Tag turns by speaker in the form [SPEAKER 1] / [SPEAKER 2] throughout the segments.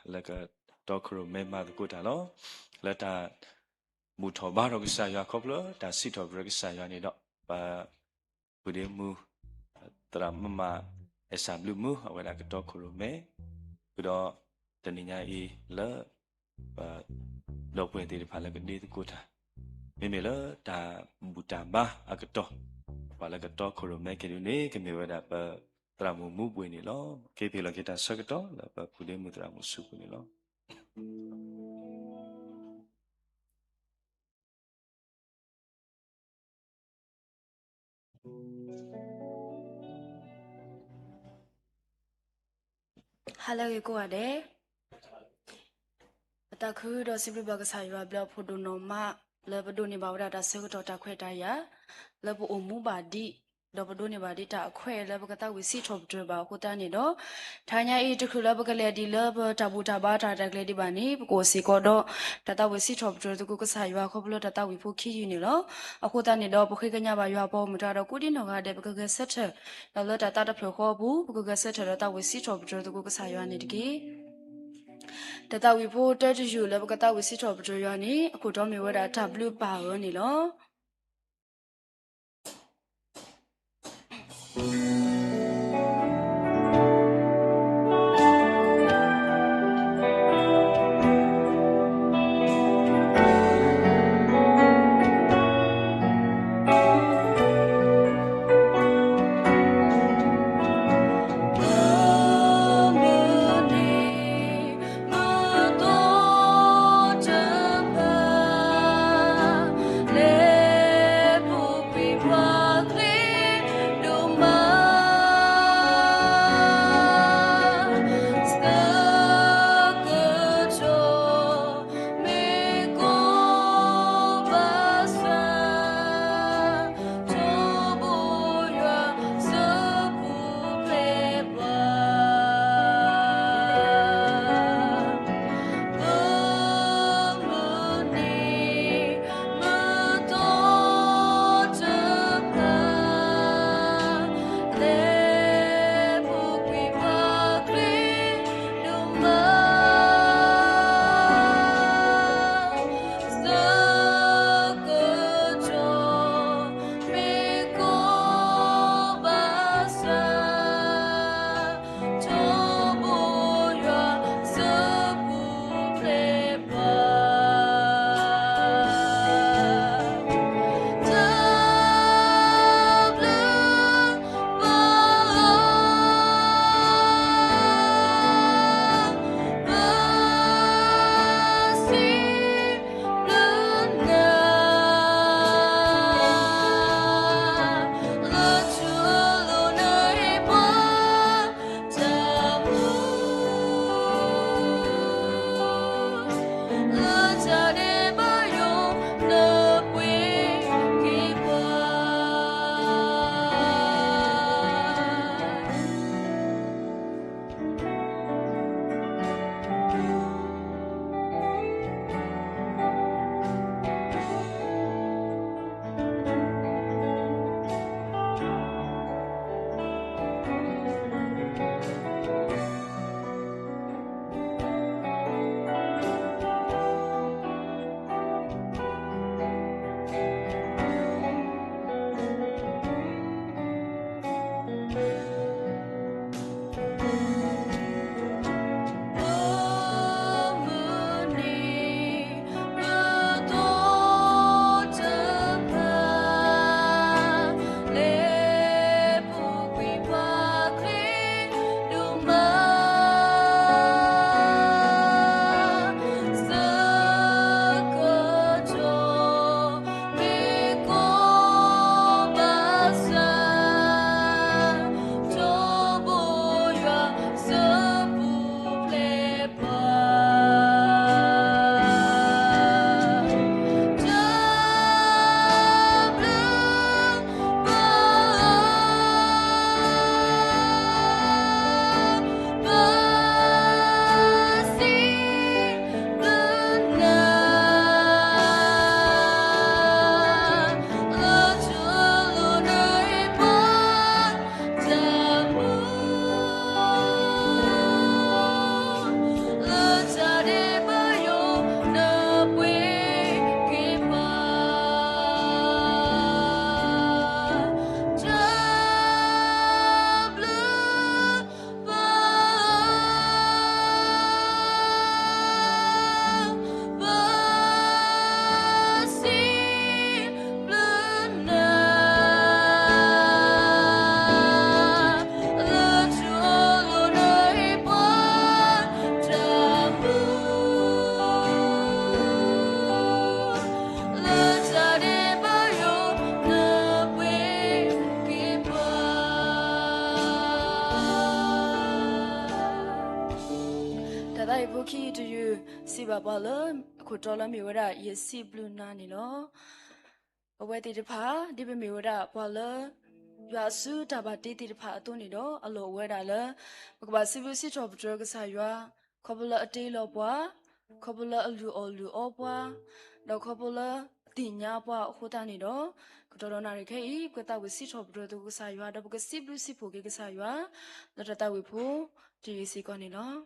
[SPEAKER 1] là cái đó khổ mê mà tôi ta lo là ta mù thọ ba rồi cái sai ya khóc lỡ ta xí thọ rồi cái sai ya này đó và bữa đêm mù ta mà esam lu mù hoặc là cái đó khổ mê cái đó tình nhà y lỡ và đầu quên thì phải là cái đi tôi ta mẹ lỡ ta bù ta ba à cái đó và là cái đó khổ mê cái điều này cái mẹ vậy là ta mù mù quên đi lo cái việc là cái ta sợ cái đó là bữa đêm mù ta mù sụp quên đi lo
[SPEAKER 2] Hello, cô à đấy. Ta cứ đó xin bác sai vào blog phụ đồ nó mà là bắt đầu này bảo đã sẽ có ta khỏe ta ya là bộ ôm bà đi đó bắt đầu này bà đi ta khỏe là bác ta visit học trường bảo cô ta này đó thay nhà ấy trước là bác lấy đi là bác tabu taba ta đặt lấy đi bà này cô sĩ có đó ta visit học trường tôi có sai vào không lo ta viết phụ khí này đó cô ta này đó bác khi cái nhà bà yêu bảo mình ta đó cố đi nó cái đấy bác cái set đó là ta đã phải khó bu bác cái set đó ta visit học trường tôi có sai vào này đi Tata we voted you love kata we sit up to yani aku to me wada tablu power ni lo le ကိုခီတူယူစီပါပါလခုတော်လမြေဝရယေစီဘလူနာနီလောအဝဲတီတဖာဒီပမြေဝရပါလရွာစုတပါတီတီတဖာအသွနေတော့အလိုဝဲတာလဘကဘာစီဘူစီတော်ပဒရကဆာရွာခဘလအတေးလောပွားခဘလအလူအောပွားတော့ခဘလတင်ညာပွားဟိုတာနေတော့ကတော်နာရခဲဤကတဝစီတော်ပဒရကဆာရွာတော့ဘကစီဘူစီဖိုကေကဆာရွာလတတဝေဖို့ဒီစီကနေနော်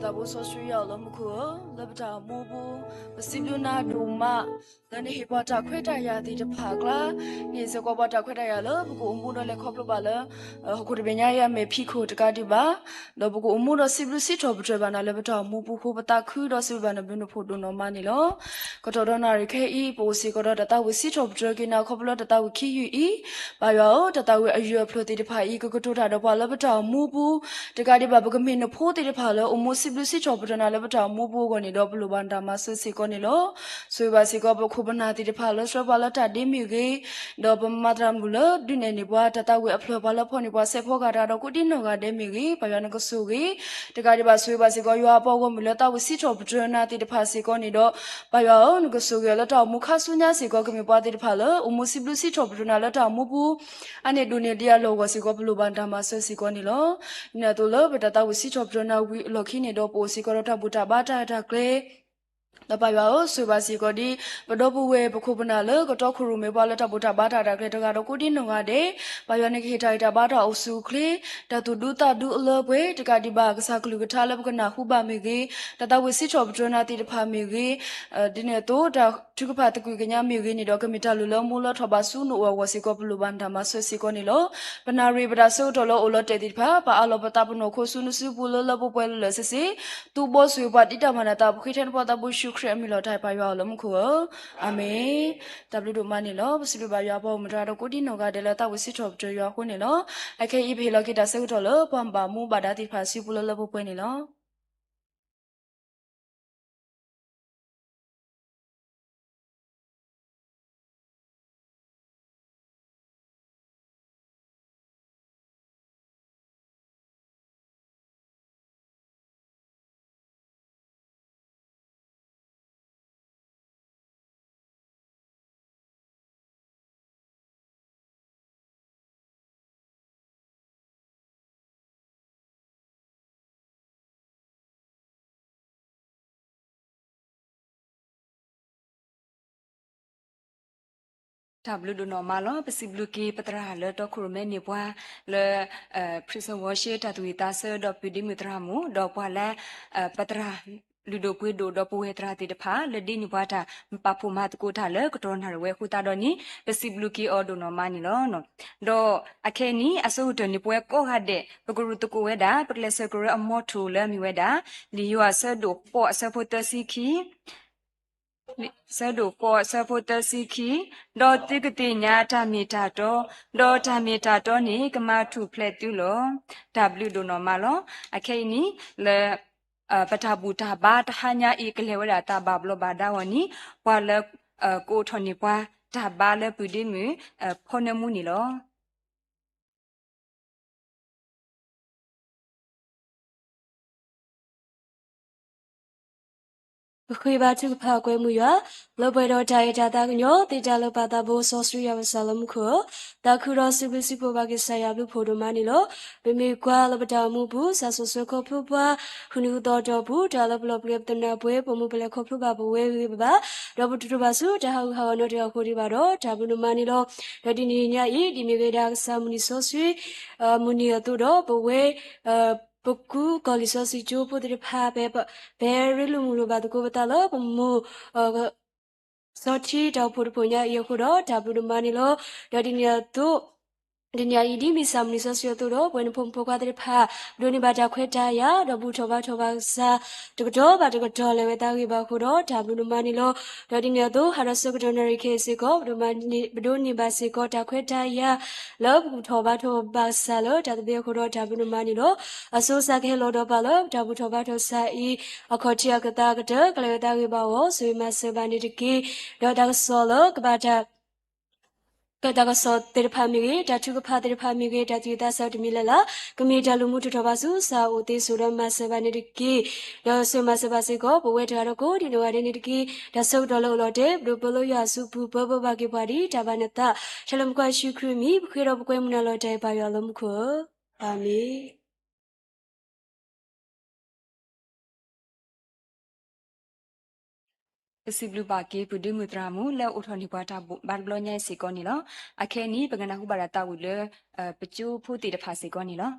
[SPEAKER 2] တာဘူးဆိုဆွေရောက်လို့မခုလဘတာမူဘူးပစီလူနာဒူမတန်ဟေပေါ်တာခွဲတရသည်တဖာကလာနေစကောပေါ်တာခွဲတရလို့ဘကူအမှုတော့လည်းခေါပလို့ပါလားဟိုတပညာရမေဖိခိုတကတိပါတော့ဘကူအမှုတော့စီဘလူစီတော်ပထဘာနာလဘတာမူဘူးခိုပတာခူတော့စီဘာနဘင်းဖို့ဒုနော်မနီလို့ကတော်တော်နာရခဲဤပိုစီကတော့တတဝစီတော်ပထကနာခေါပလို့တတဝခီယူဤဘာရောတတဝအယူဖလို့တိတဖာဤကကတိုတာတော့ပါလဘတာမူဘူးတကတိပါဘကမင်းဖို့တိတဖာလို့အမှု စီဘလူစီချောပဒနာလေပတာမူဘူကိုနေတော့ဘလူဘန်တာမဆစီကိုနေလို့ဆွေပါစီကိုပခုပနာတိတဖာလို့စပါလတာဒီမီကြီးတော့ပမဒရမူလို့ဒီနေနေဘွားတတဝေအဖလဘလဖောနေဘွားဆေဖောကတာတော့ကုတိနောကဒဲမီကြီးပယနကဆူကြီးတကဒီပါဆွေပါစီကိုရွာပေါ်ကိုမူလို့တဝစီချောပဒနာတိတဖာစီကိုနေတော့ပယောနကဆူကြီးလတော့မူခဆုညာစီကိုကမီဘွားတိတဖာလို့အမူစီဘလူစီချောပဒနာလတော့မူဘူးအနေဒူနေဒီယာလောကစီကိုဘလူဘန်တာမဆစီကိုနေလို့နေတော့လို့ပတတဝစီချောပဒနာဝီလော်ခီနေတော့ပိုစီကိုတော့ဘူတာဘာတာတာကလေတပယောဆွေပါစီကိုဒီပဒောပူဝဲပခုပနာလကတော့ခရူမေဘွားလက်တဘူတာဘာတာတာကလေတကတော့ကိုဒီနုံကတဲ့ပယောနေခေထိုင်တာဘာတာအုပ်စုကလေတတူဒူတာဒူအလပွဲတကဒီဘာကစားကလူကထားလပကနာဟုပါမေကြီးတတဝစီချောပဒနာတိတဖာမေကြီးဒီနေတော့တာသူကဖတ်တကွေကညာမေကြီးနေတော့ကမီတာလူလုံးမူလထဘာစုနုဝစီကိုဘလူဘန်တာမဆွစီကိုနေလို့ပနာရီပဒါဆုတော်လို့အလတဲ့တိဖာပါအလောပတာပနိုခိုဆုနုစုပူလလပပွဲလဆစီသူဘောဆွေပါတိတမနာတာခိထန်ပေါ်တာဘူရှုခရမီလောတိုင်ပါယောလုံးခုအာမေတဘလူဒိုမနီလောပစီပါယောပေါ်မတာတော့ကိုဒီနောကဒဲလတာဝစီထော့ကြယောခုနေလောအခေဤဖေလောကိတာဆုတော်လို့ပမ်ပါမူပါဒတိဖာစီပူလလပပွဲနေလော
[SPEAKER 3] ทับลูดูนอมาลอปสิบลูกีปตราเลตอคุรเมนิบวาเลพริซวอเชตาตุยตาเซดอปิดิมิตรามูดอกวาและปตราလူဒိုပွေဒိုဒပူဟေတရာတိတဖာလဒီနိဘွားတာပပူမတ်ကိုထားလေကတော်နာရဝဲခုတာတော့နိပစီဘလူကီအော်ဒိုနော်မနီလောနော်ဒေါ်အခဲနီအစိုးတနိပွဲကောဟာတဲ့ပကရုတကိုဝဲတာပကလက်ဆကရအမော့ထူလဲမိဝဲတာလီယိုအဆဒိုပေါ်အဆဖို့တစီခီဆဒိုပေါ်ဆဖို့တစီခီဒေါ်တိကတိညာတာမီတာတော့ဒေါ်တာမီတာတော့နိကမထုဖလက်တူလော W ဒိုနော်မလောအခဲနီလဲပထဘူတာဘာတဟညာဤကလေဝရတာဘဘလဘာဒါဝနီဘွာလကိုထနီပွားတာဘာလပူဒီမီဖောနမူနီလော
[SPEAKER 4] 不可以把这个怕鬼木呀，老白到家一家大个鸟，对家老把大波烧水要杀了木可，大苦了是不是不把个啥呀不破的嘛你了，被美国老把大木不杀说说靠谱吧，可能到家不家老不老不了的那不会不木不了靠谱吧不会吧，老不知道吧说家好好那这好的吧咯，家不能嘛你了，那的你伢一的没给大个啥木你烧水，木你要多了不会ပကူကော်လီဆိုစီချိုပိုတဲ့ဖာပဲဘယ်ရလူမူလိုပါတကိုပတလောပမူစောချီတောက်ဖို့ပညာရခုတော့ဒါဘူးမနီလောဒါဒီညာတို့ဒီညာဤဒီမီဆမ်နီဆိုစီတို့တော့ဘယ်နှဖုံဖိုကာတဲ့ဖာဒိုနီဘာတာခွဲတာရတော့ဘူးထောပါစာတကတော့ဘာတကတော့လည်းဝဲတာကြီးပါခုတော့ဒါဘူးမနီလောဒါဒီညာတို့ဟာရဆုကဒနရီခေစီကိုဘဒိုနီဘာစီကိုတာခွဲတာရလောဘူးထောပါစာလို့ဒါတပြေခုတော့ဒါဘူးမနီလောအစိုးစခဲလို့တော့ပါလို့ဒါဘူးထောပါစာဤအခေါ်ချရကတာကတကလေးတာကြီးပါဝဆွေမဆဘာနေတကီတော့ဒါဆောလို့ကဘာတာကတကဆောတေဖာမီဂေတထုကဖာတေဖာမီဂေတတိတာဆောတမီလလာကမီတလူမှုထထပါစုစာဦးသေးဆိုရမဆဘာနေတကီရောဆွေမဆဘာစေကိုဘဝဲတာတော့ကိုဒီလိုရတဲ့နေတကီတဆုတ်တော်လို့လို့တဲ့ဘလိုရစုဖူဘဘဘကေပါဒီတဘာနတာရှလမ်ကွာရှုခရမီဘခေတော့ဘကွဲမနလို့တဲ့ပါရလုံးခုအာမီ
[SPEAKER 3] ပစီဘလူပါကေပူဒီမူတရာမူလဲဥထနီပွားတာဘတ်ဘလောညဲစီကောနီလောအခဲနီပကနာဟုဘာရတာဝူလဲပကျူဖူတီတဖာစီကောနီလော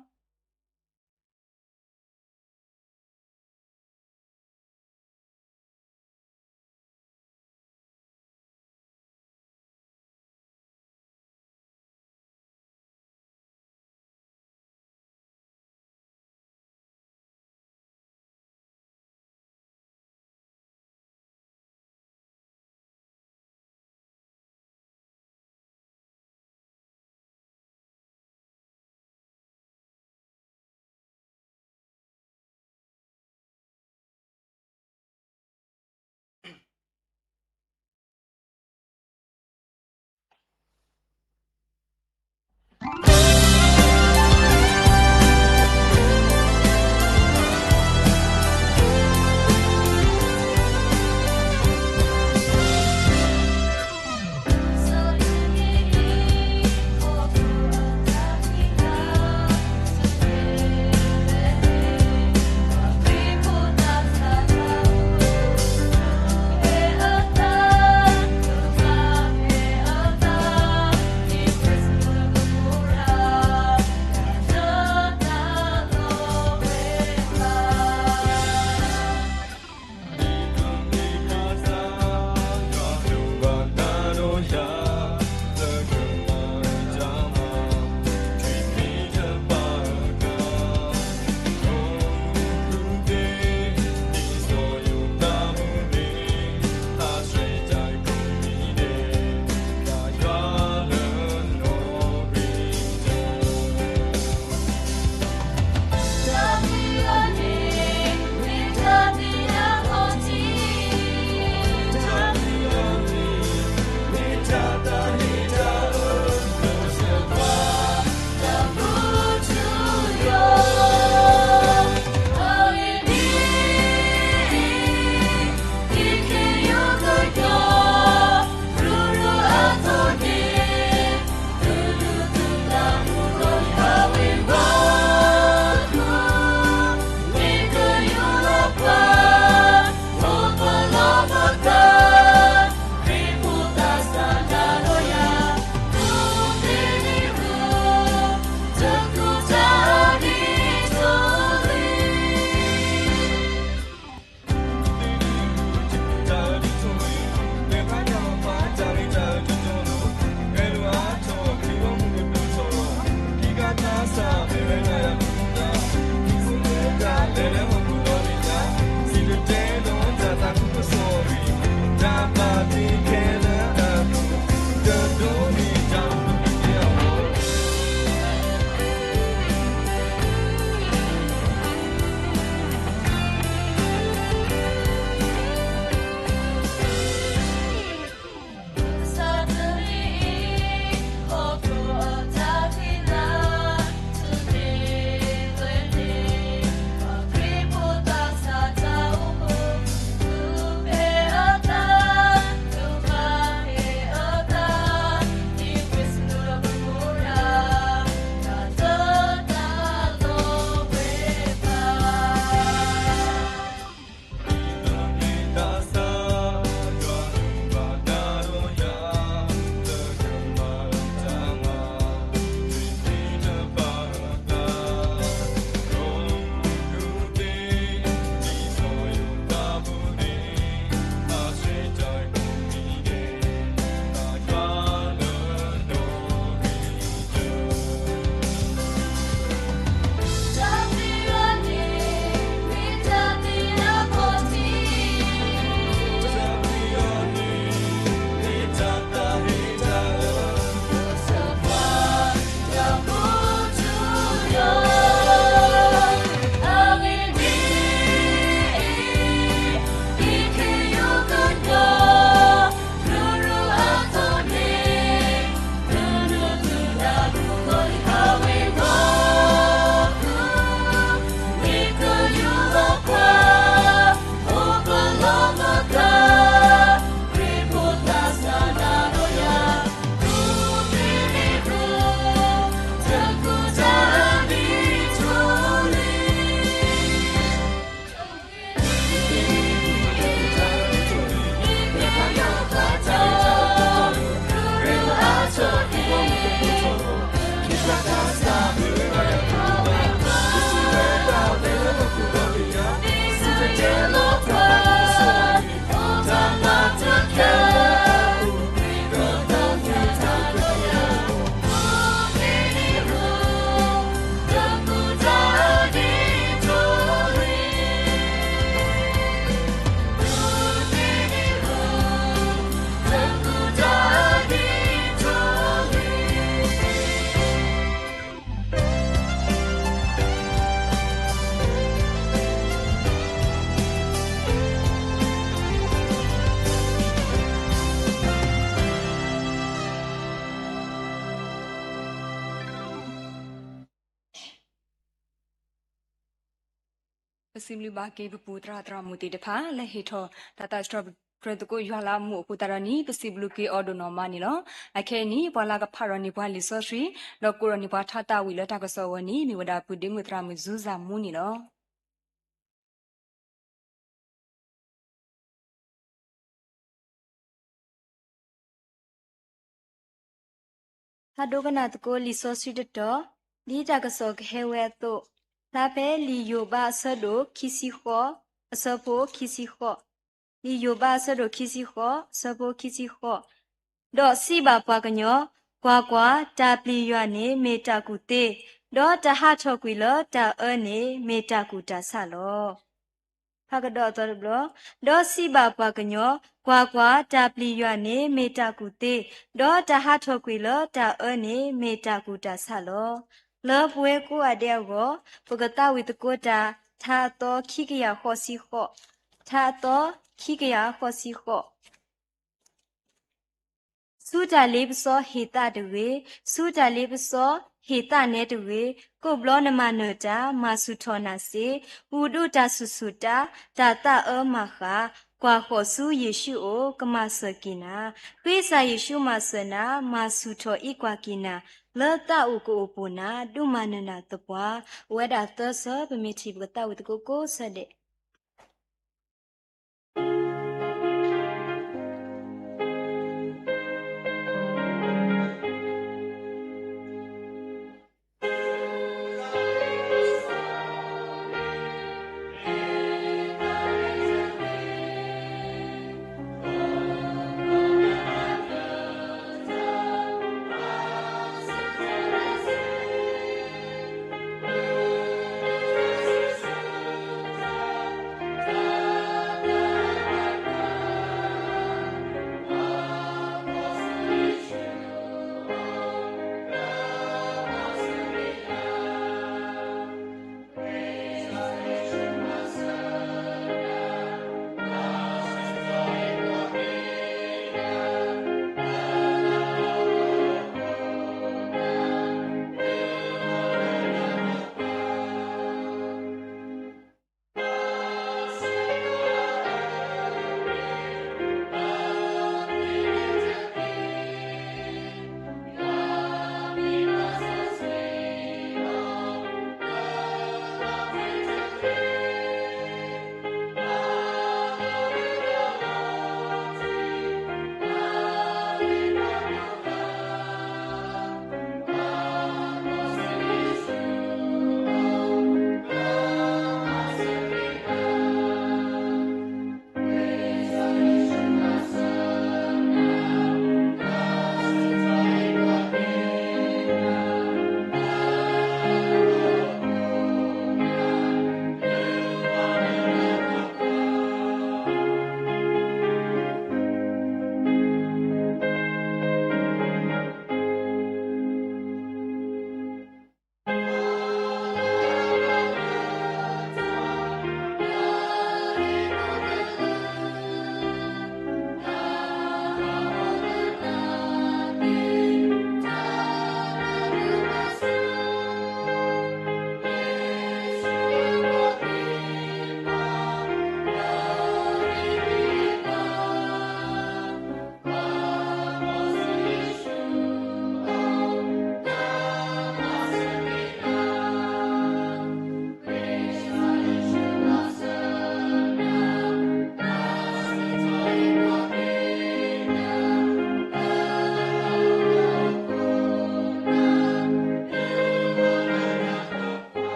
[SPEAKER 3] สิบลูบาเกปูตราตรามุติเดพาและเฮทอตาตาสตรอพระตโกยาลามุปุตรานีปสิบลูเกออดโนมานี่ลอไอเคนี่ปลากะพารนิบวาลิซอทรีดอกกุรนิบวาทาตาวิลตากะสวนีมีวดาปุเดมุตรามุซูซามุนี่ลอ
[SPEAKER 5] ဟာဒိုကနာတကိုလီဆိုဆွီတတော်ဒီတာကစောကဟဲဝဲတော့လာပဲလီယိုဘာဆဒိုခီစီခောအစဖိုခီစီခောလီယိုဘာဆဒိုခီစီခောစဖိုခီစီခောဒေါ်စီဘာပွားကညောကွာကွာတာပလီရွာနေမေတာကူတေဒေါ်တဟချောကွီလတာအနေမေတာကူတာဆလောဖကဒေါ်တော်ဘလဒေါ်စီဘာပွားကညောကွာကွာတာပလီရွာနေမေတာကူတေဒေါ်တဟချောကွီလတာအနေမေတာကူတာဆလောလောပွဲကိုအတဲ့ကိုပကတဝိတကိုတာသာတော့ခိကရခောစီခောသာတော့ခိကရခောစီခောစုကြလေးပစောဟေတတဝေစုကြလေးပစောဟေတနေတဝေကိုဘလောနမနတာမဆုထောနာစေဝုဒုတာဆုဆုတာတာတအမခာကွာခောစုယေရှုအိုကမစကိနာပိစာယေရှုမဆနာမဆုထောဤကွာကိနာလောတဥကိုပုနာဒုမနနာတပွားဝဒသသပမိတိပတဝတကိုကိုဆတဲ့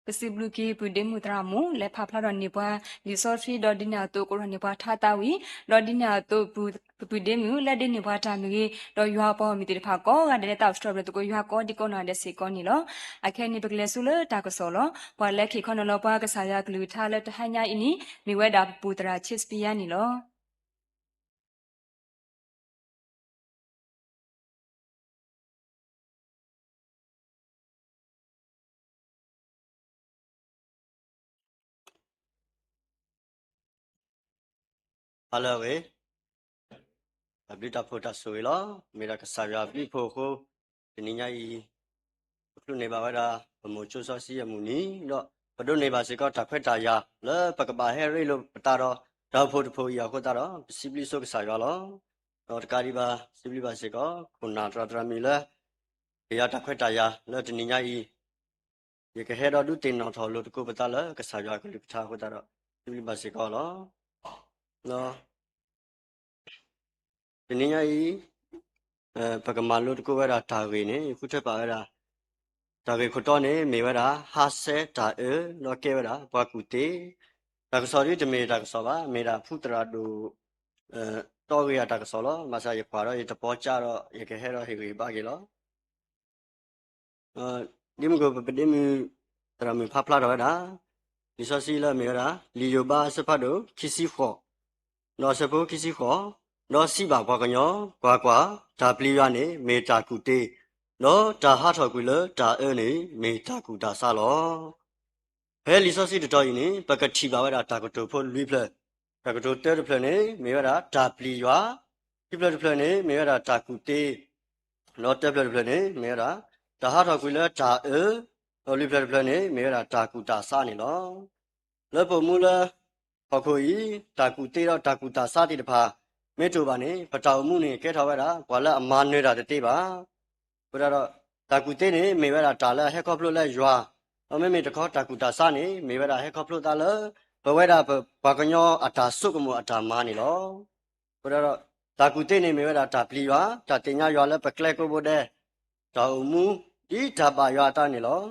[SPEAKER 3] ปสิบลูกีปุเดมุตรามุและพาพลาดอนนิบวาลิซอทรีดอดินาโตโกรนิบวาทาตาวีดอดินาโตปุเดมุและดินิบวาตามีดอยูฮาปอมิติพาโกกะเดตาสตรอเบตโกยูฮาโกดิโกนาเดซิโกนี่ลออะแค่นี่เปกเลซุเลตากะซอลอปวาและคิคอนลอปากะสายากลูทาและตะหัญญาอินีมีเวดาปุตราชิสปิยานี่ลอ
[SPEAKER 6] 哈喽喂，阿比达普达苏伊咯，没那个啥呀，比普库ဒီနေ့ညကြီးခုနေပါဝဒါဘမိုချိုစောစီရမူနီတော့ဘဒုနေပါစေကတခွက်တာရလဲပကပါဟဲရိလို့ပတာတော့တော့ဖို့တဖို့ရခွတ်တာတော့စီပလီဆုကစားရလောတော့တကားဒီပါစီပလီပါစေကခုနာတရမီလဲရတခွက်တာရလဲဒီနေ့ညကြီးရကဟဲတော့ဒုတင်တော်ထော်လို့တကူပတာလဲကစားရကလေးပထားခွတ်တာတော့စီပလီပါစေကလောနော်ဒီနေ့ညကြီးပကမာလို့တကူဝဲတာတာဝေနေခုထက်ပါဝဲတာဒါကေခတော့နေမေဝရာဟာဆဲတာလောကေဝရာဘွားကူတေဒါကစော်ရီတမေဒါကစောပါမေရာဖုတရာဒူတော့ရတာကစောလောမဆာရခွာတော့ရတပေါ်ကြတော့ရကေဟဲတော့ဟေဝေပါကေလောဒီမကိုပတိမီတရာမီဖဖလာတော့ဒါဒီစောစီလာမေရာလီယိုဘာစဖတ်တော့ခီစီဖောနော်စဖိုခီစီဖောနော်စီပါဘွားကညောဘွားကွာဒါပလီရနေမေတာကူတေလောဒါဟာထော်ကွေလဒါအဲနေမေတာကူဒါဆာလောဟဲလီဆောစီတတော်ရင်ပကတိပါဝဒါတာကတိုဖို့လူဖလက်တာကတိုတဲဖလက်နေမေဝဒါဒါပလီရွာဒီဖလက်ဖလက်နေမေဝဒါတာကူတေလောတဲဖလက်ဖလက်နေမေဝဒါဒါဟာထော်ကွေလဒါအဲလောလူဖလက်ဖလက်နေမေဝဒါတာကူဒါဆာနေလောလောပုံမူလာပခိုဤတာကူတေတော့တာကူဒါဆာတိတဖာမေတိုပါနေပတောင်မှုနေကဲထော်ဝဒါဘွာလက်အမားနေတာတေးပါဘုရားတော့တာကူတေးနေမေဝရာတာလာဟက်ကော့ဖလို့လဲရွာအမေမေတခေါ်တာကူတာစနေမေဝရာဟက်ကော့ဖလို့တာလဘဝရာဘာကညောအတာစုကမအတာမာနေလောဘုရားတော့တာကူတေးနေမေဝရာတာပလီရွာတာတင်ညာရွာလဲပကလက်ကိုဘိုတဲ့တောင်မူဒီတာပါရွာတာနေလော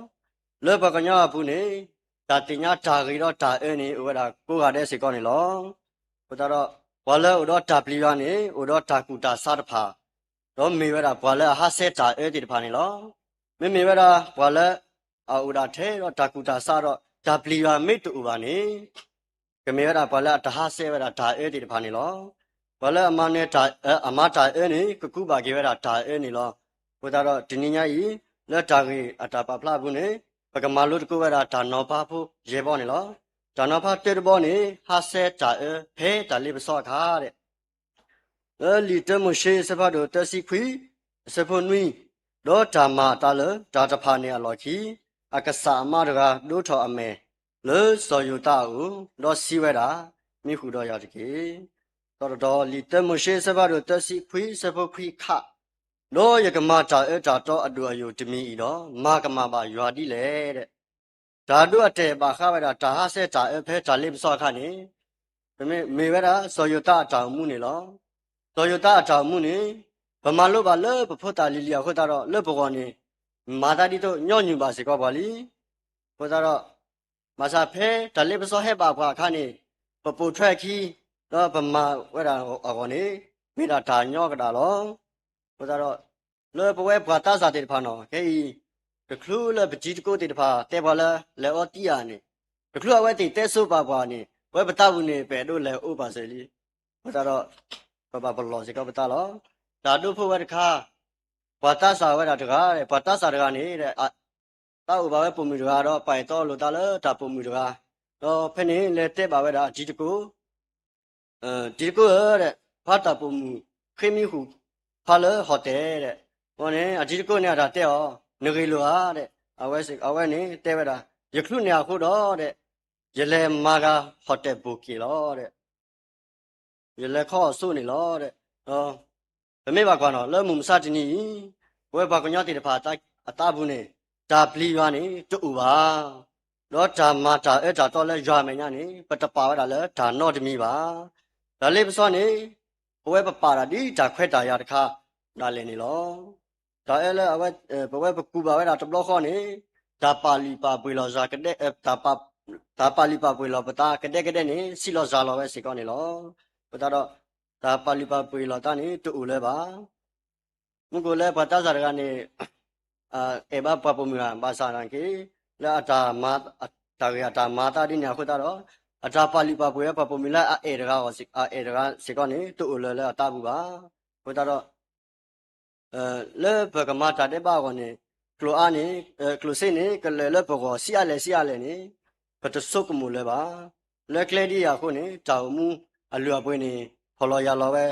[SPEAKER 6] လဲဘာကညောဘူးနေတာတင်ညာတာကြီးတော့တာအဲနေဝရာကိုကတဲ့စေကောနေလောဘုရားတော့ဘာလဲဥတော့တာပလီရွာနေဥတော့တာကူတာစတဖာတော့မေဝရာဘွာလဲဟာဆက်တာအဲ့ဒီတဖာနေလောမေဝရာဘွာလဲအူဒါထဲတော့တာကူတာစတော့ဒါပလီယာမေတူပါနေကမေဝရာဘွာလဲတဟာဆဲဝရာဒါအဲ့ဒီတဖာနေလောဘွာလဲအမနဲ့ဒါအမတာအဲ့နေကကူပါကေဝရာဒါအဲ့နေလောဘုရားတော့ဒီနေ့ညကြီးလက်တာကြီးအတာပါဖလာဘူးနေပကမာလို့တကူဝရာဒါနောပါဖို့ရေပေါ်နေလောဒါနောဖာတဲပေါ်နေဟာဆက်တာအဲ့ဖဲဒါလေးပစော့ခါတဲ့လီတမရှိစဖတ်တော့တစီခွီစဖုန်ဝီတော့ဓမ္မတာလဒါတဖာနေအလော်ခီအကဆာမရကဒုထောအမေလေစောယုတာကိုတော့စီဝဲတာမိခုတော့ရတကေတော့လီတမရှိစဖတ်တော့တစီခွီစဖုခွီခတော့ယကမတာအတာတော့အတူအယုတမီတော့မကမပါရွာတိလေတဲ့ဓာတုအတေပါခဝဲတာဒါဟာဆက်တာအဖဲဒါလေးပစောခနေဒါမေဝဲတာစောယုတာတောင်မှုနေလောတော်ရတာအထောင်မှုနေဗမာလို့ပါလဲပဖို့တာလီလီယာခွတ်တာတော့လဲဘောကောနေမာတာဒီတော့ညော့ညူပါစေကောပါလီခွတ်တာတော့မဆာဖဲတလေးပစောဟဲပါခွာခါနေပပူထရက်ခီတော့ဗမာဝဲတာအကောနေမိတာဒါညော့ကတာလောခွတ်တာတော့လဲပဝဲဘွာတာစာတေတဖာနော်ဟေးတခလူလဲပကြီးတကိုတေတဖာတဲပါလဲလဲအော်တီယာနေတခလူအဝဲတေတဲဆုပါဘွာနေဝဲပတာဘူးနေပဲတို့လဲဥပါစေလီခွတ်တာတော့ဘာဘလောစေကပတာလောဒါတို့ဖို့ဝဲတခါဘာတာစာဝဲတာတကားတဲ့ဘာတာစာတကားနေတဲ့တောက်ဘာပဲပုံမီတကားတော့ပိုင်တော့လို့တာလဲဒါပုံမီတကားတော့ဖနေလဲတက်ပါဝဲတာဒီတကူဒီတကူတဲ့ဘာတာပုံမူခေမီဟုဖာလဲဟိုတယ်တဲ့ဟောနေဒီတကူနဲ့ဒါတဲ့ဟောငရေလိုဟာတဲ့အဝဲစိအဝဲနေတဲဝဲတာရခလူနေခုတော့တဲ့ရလဲမာကဟိုတယ်ဘူကီလောတဲ့ရလက်ခေါ်ဆုနေလို့တဲ့ဘမေပါကွာနော်လဲမှုမစတနီဝဲပါကညတိတဖာတိုက်အတာဘူးနေဒါပလီရွာနေတူပါတော့ဓမ္မတာအဲ့ဒါတော့လဲရွာမယ်ညာနေပတပါဝဒါလဲဒါနော့တမီပါဒါလေးပစောနေဘဝပပါတာဒီဒါခွဲတာရတခါဒါလည်းနေလောဒါအဲ့လဲအဝဲဘဝပကူပါဝဲဒါတဘလောခေါနေဒါပါလီပါပွေလောဇာကတဲ့ဒါပါလီပါပွေလောပတာကတဲ့နေစီလောဇာလောပဲစီကောနေလောဘုရားတော့ဒါပါဠိပါပွေလာတာနေတူလဲပါမကိုလဲဘာသာစာကနေအေဘာပပမူရာဘာသာရန်ကေလာတာမာတာရတာမာတာဒီညာခွတ်တော့အတာပါဠိပါပွေပပမူလာအေရကဟောစီအေရကစီကနေတူလဲတာဘူးပါဘုရားတော့လဲဘကမာတာတဲ့ပါကနေကလိုအာနေကလိုစိနေကလဲလဲဘောစီရလဲနေဘတ်ဆုကမူလဲပါလဲကလေးဒီရခုနေတောင်မူအလွယ်ပွင့်နေဖော်လို့ရလောပဲ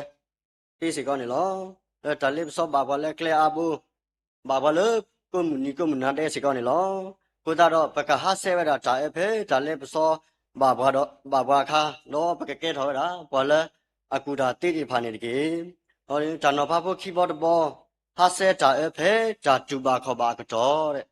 [SPEAKER 6] အေးစီကောနေလောဒါလေးစောပါပါလဲကလဲအဘူး bà bà lỡ cô mình ăn đây sẽ con này lo cô ta đó bà cả hát xe về đã trả ép hết trả lên so bà đó bà kha nó bà cái kết thôi đó bà lỡ à cô đã tít đi phản này kì rồi trả nó phá phố keyboard bò hát xe trả ép hết trả chú bà khó bà cái trò đấy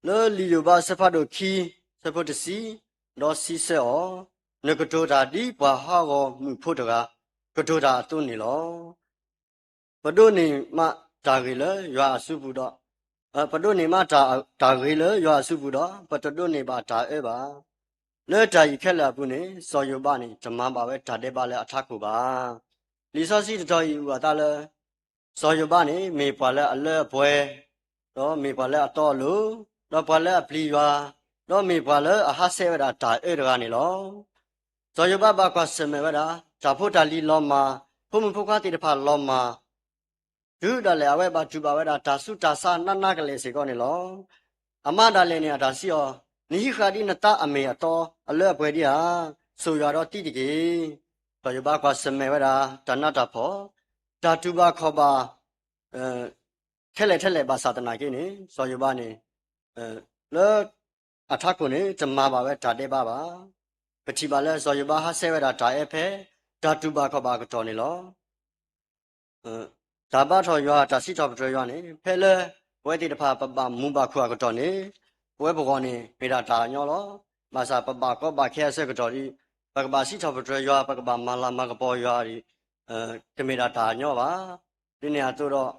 [SPEAKER 6] lỡ lý do bà sẽ phát đồ khi sẽ phát được xí đó xí xe ở nếu cái trò đã đi bà ha gò mình phụ được à cái trò đã tôi này lo bà đôi này mà trả người lỡ do sư phụ đó bà đôi này mà trả người lỡ do sư phụ đó bà đôi này bà trả ép bà lỡ trả ý khét là phụ này so yêu bà này chấm mà bà với trả để bà lại attack của bà lý do gì cho yêu bà ta lỡ so yêu bà này mẹ bà lại lỡ bùi đó mẹ bà lại to lú đó bà lại pli hoa đó mẹ bà lại hát xe với trả ép được này lo so yêu bà qua xem với đó trả phụ trả lý lo mà phụ mình phụ qua thì phải lo mà chú đã lẽ với bà chú bà với đã trả su trả sa năn cái lẽ sẽ con này lo ama đã lẽ này đã xí à ní khá đi nát à mẹ to à lỡ bùi đi à soi vào đó tí đi kì so yêu bà qua xem với đó trả nát trả phò trả chú bà khó bà thế lẽ bà sát này cái này so yêu bà này lỡ attack của này chấm mà bà với trả để bà cái chi bà lỡ so yêu bà hát xe với đã trả ép hết trả chú bà khó bà cái trò này lo trả bà thôi yo trả sĩ cho tôi yo này phê lỡ với thì bà mua bà khua cái trò này với bà con này bây giờ trả nhau lo mà sao bà có bà kia xe cái trò đi bà sĩ cho tôi yo bà mà làm mà cái bò yo đi cái bây giờ trả nhau bà đi nè tôi đó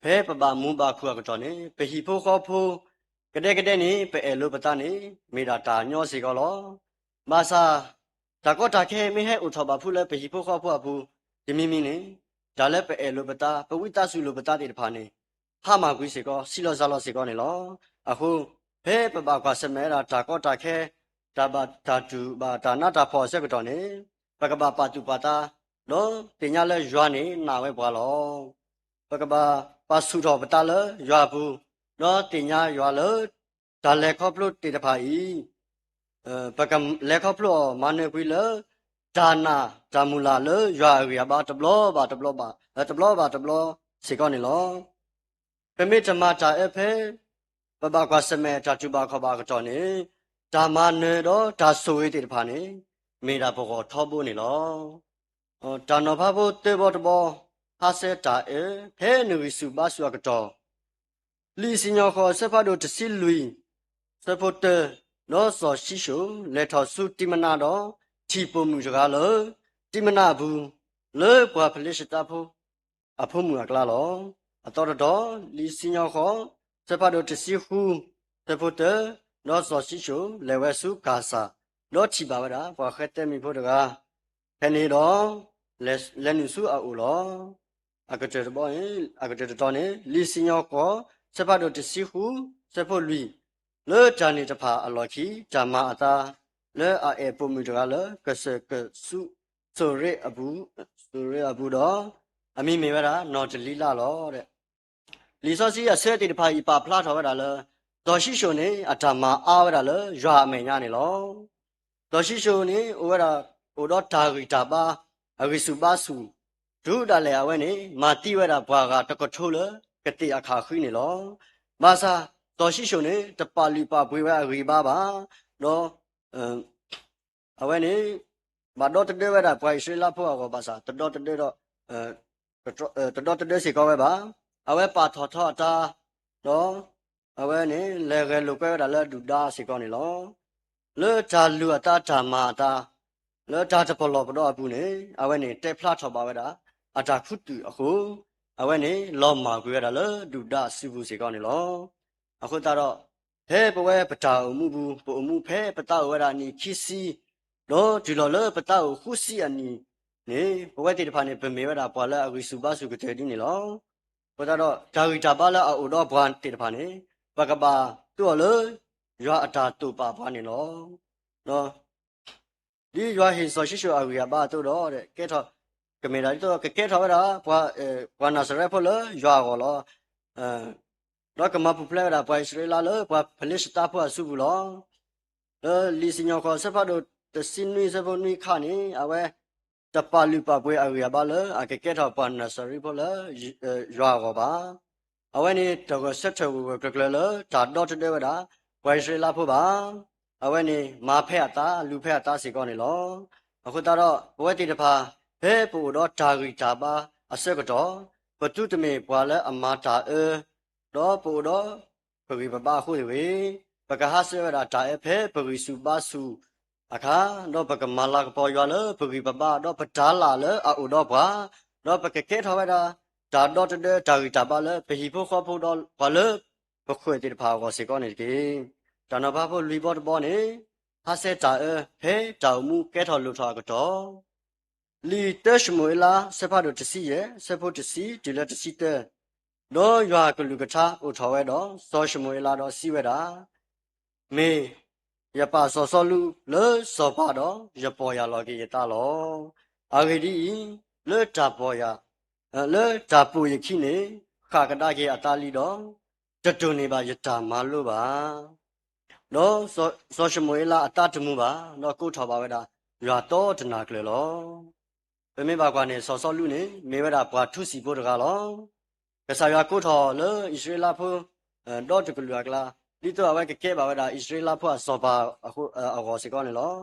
[SPEAKER 6] phê bà mua bà khua cái trò này phê hi phô khó phô cái đây này phê lô bà ta này bây giờ trả nhau gì có lo mà sao trả có trả kia mới hay ủi thọ bà phô lỡ phê hi phô khó phô thì mi này trả lại phải lô bát ta, phải ta suy lô bát ta thì phải này, ha mà quý sĩ có, xí lo ra lo sĩ có này lo, à khu, hết bà qua xem mẹ là trả có trả khe, trả bà trả chủ bà trả nát trả phò sẽ cái trò này, bà cái bà tu bà ta, đó, thì nhà lấy doan này nào với bà lo, bà cái bà su trò bát ta lỡ, doa bu, đó thì nhà doa lỡ, trả lệ khó lụt thì phải, bà cái lệ khó lụt mà nơi quý lỡ. trả mù là lỡ dọa người bà tập lo sẽ con này lo cái mấy trăm mà trả ép hết bà qua xem mẹ trả chú bà khó bà cái trò này trả mà nơi đó trả suy thì phải này mình đã bảo thọ bu này lo trả nó phá bu tê bò hát sẽ trả ép hết người su ba su cái trò lý sinh nhau khó sẽ phải đồ chỉ xin lui sẽ phải tê nó so xí số lệ thọ su tim na đó chỉ bộ mù cho lỡ chỉ mà na bu lỡ qua phải lấy ta bu à phụ mù cái lo à đó lý sinh nhau khó sẽ phải được chỉ khu sẽ phải tới nó so xí số lệ về số cả sa nó chỉ bảo đó và khai tên mình phải được à cái này đó lên số à u lo à cái chuyện đó ấy à cái chuyện đó này lý sinh nhau khó sẽ phải được chỉ khu sẽ phải lùi lỡ cha nàyจะพาอร่อยขี้จะมาตาเลอเอปมุจกาเลกษกสุโซเรอบูดอအမိမေဝရာနော်တလီလာလောတဲ့လီစောစီရဆဲတိတဖာဤပါဖလာထောဝရာလေဒေါ်ရှိရှုံနေအတမအာဝရာလေရွာအမေညာနေလောဒေါ်ရှိရှုံနေဩဝရာဩတော့တာဂီတာပါအဂိစုပါစုဒုဒလေအဝဲနေမာတိဝရာဘွာကတကထိုးလေကတိအခါခွိနေလောမာစာတော်ရှိရှုံနေတပါလီပါဘွေဝရီပါနော်အဝဲနေဘာတော့တဲ့ဝဲတာပွိုင်ရွှေလာဖို့ကောပါစာတတော့တဲ့တော့တတော့တဲ့စီကောဝဲပါအဝဲပါထော်ထော်တာနော်အဝဲနေလေကလူပဲတာလဲဒူဒါစီကောနေလောလေချာလူအတာဓမ္မာတာလေတာတပလောပတော့ဘူးနေအဝဲနေတက်ဖလာထော်ပါဝဲတာအတာခုတူအခုအဝဲနေလောမာကွေရတာလေဒူဒါစီဘူးစီကောနေလောအခုတော့ဟဲပဝဲပတာအမှုဘူးပုံမှုဖဲပတာဝဲတာနီခီစီတော့ဒီလောလေပတာခုစီအနီနေပဝဲတိတဖာနေပမေဝဲတာပွာလာအဂိစုပါစုကတဲ့ဒီနေလောဘတော့ဒါဂီတာပါလာအိုတော့ဘွမ်တိတဖာနေဘကဘာတူလေရွာအတာတူပါပါနေလောနော်ဒီရွာဟိဆိုရှိရှိအဂိယဘာတူတော့တဲ့ကဲတော့ကမေရာတော့ကဲထောဝဲတာဘွာနာစရဲဖို့လေရွာကောလောတော့ကမပူပလဲတာပွိုင်စရလာလေပွာဖလစ်တာဖွာစုဘူးလောလီစညောခေါ်စဖတ်တော့တစင်းနွေစဖုန်နွေခါနေအဝဲတပါလူပါပွေအရပါလေအကဲထောပန်နစရီဖို့လေရွာကောပါ အဝဲနေတော့ဆက်ချဝကကလလဒါတော့တဲ့ဝဒါဝိုင်စလာဖို့ပါအဝဲနေမာဖဲအတာလူဖဲအတာစီကောနေလောအခုတော့ဘဝတိတဖာဟဲပူတော့ဒါဂီတာပါအဆက်ကတော့ပတုတမေပွာလဲအမာတာတော့ပူတော့ပဂီပပခုဝေပကဟာဆေဝဒါတာဖဲပဂီစုပါစုအခါတော့ပကမလာကပေါ်ရွာလဲပဂီပပတော့ပဒါလာလဲအိုတော့ဘွာတော့ပကကဲထောဝဒါဒါတော့တဲ့ဒါဂီတာပါလဲပဟီဖို့ခေါ်ဖို့တော့ဘာလဲပခွေတိတဖာကိုစီကောနေကေတနဘာဖို့လူဘောတဘောနေဟာဆေတာဟဲတောင်မူကဲထော်လူထော်ကတော့လီတက်ရှမွေလာစဖတ်တို့တစီရဲ့စဖို့တစီဒီလက်တစီတဲ့တော့ရွာကလူကထာဥထော်ဝဲတော့စောရှမွေလာတော့စီဝဲတာမေရပါစောစောလူလေစောပါတော့ရပေါ်ရလော်ကြီးရတာလောအာဂီဒီလေတာပေါ်ရလေတာပူရခိနေခါကတာကြီးအတာလီတော့တတုန်နေပါယတာမလို့ပါတော့စောရှမွေလာအတတမှုပါတော့ကိုထော်ပါဝဲတာရွာတော့တနာကလေလောဘယ်မေပါကွာနေစောစောလူနေမေဝဲတာဘွာထုစီဖို့တကားလောကစားရွာကိုထော်လေဣသရေလဖို့တော့တကလူကလာဒီတော့ဝဲကဲပါဝဲတာဣသရေလဖို့စောပါအခုအောစီကောနေလော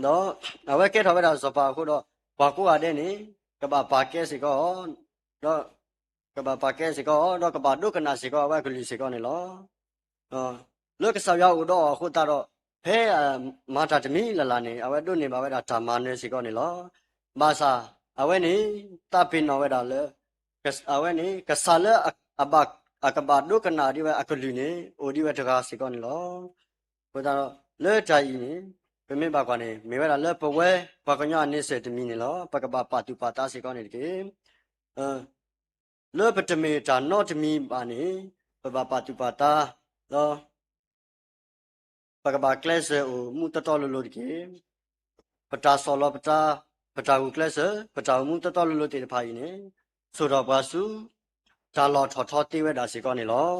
[SPEAKER 6] တော့အဝဲကဲထော်ဝဲတာစောပါအခုတော့ဘွာကိုရတဲ့နေကဘာပါကဲစီကောတော့ကဘာပါကဲစီကောတော့ကဘာဒုကနာစီကောဝဲကလူစီကောနေလောလောကစားရွာဦးတော့အခုတော့ဖဲမာတာတမီလလာနေအဝဲတို့နေပါဝဲတာဓမ္မနေစီကောနေလောမာစာအဝဲနေတပင်နော်ဝဲတာလေအဝဲနေကဆာလအဘအကဘာဒုကနာဒီဝဲအကလူနေအိုဒီဝဲတကားစီကောနေလောဘုရားတော့လေတိုင်နေဘယ်မေပါကွာနေမေဝဲတာလေပဝဲပကညာနေစေတမီနေလောပကဘာပါတူပါတာစီကောနေတကေလေပတမေတာနော့တမီပါနေပဘာပါတူပါတာလောပကဘာကလစ်အိုမူတတော်လိုတကေပတာဆောလပတာကူကလစ်ပတာမူတတော်လိုတေဖိုင်နေဆိုတော့ဘာစုဒါလောထောတေးဝဲတာစီကောနေလော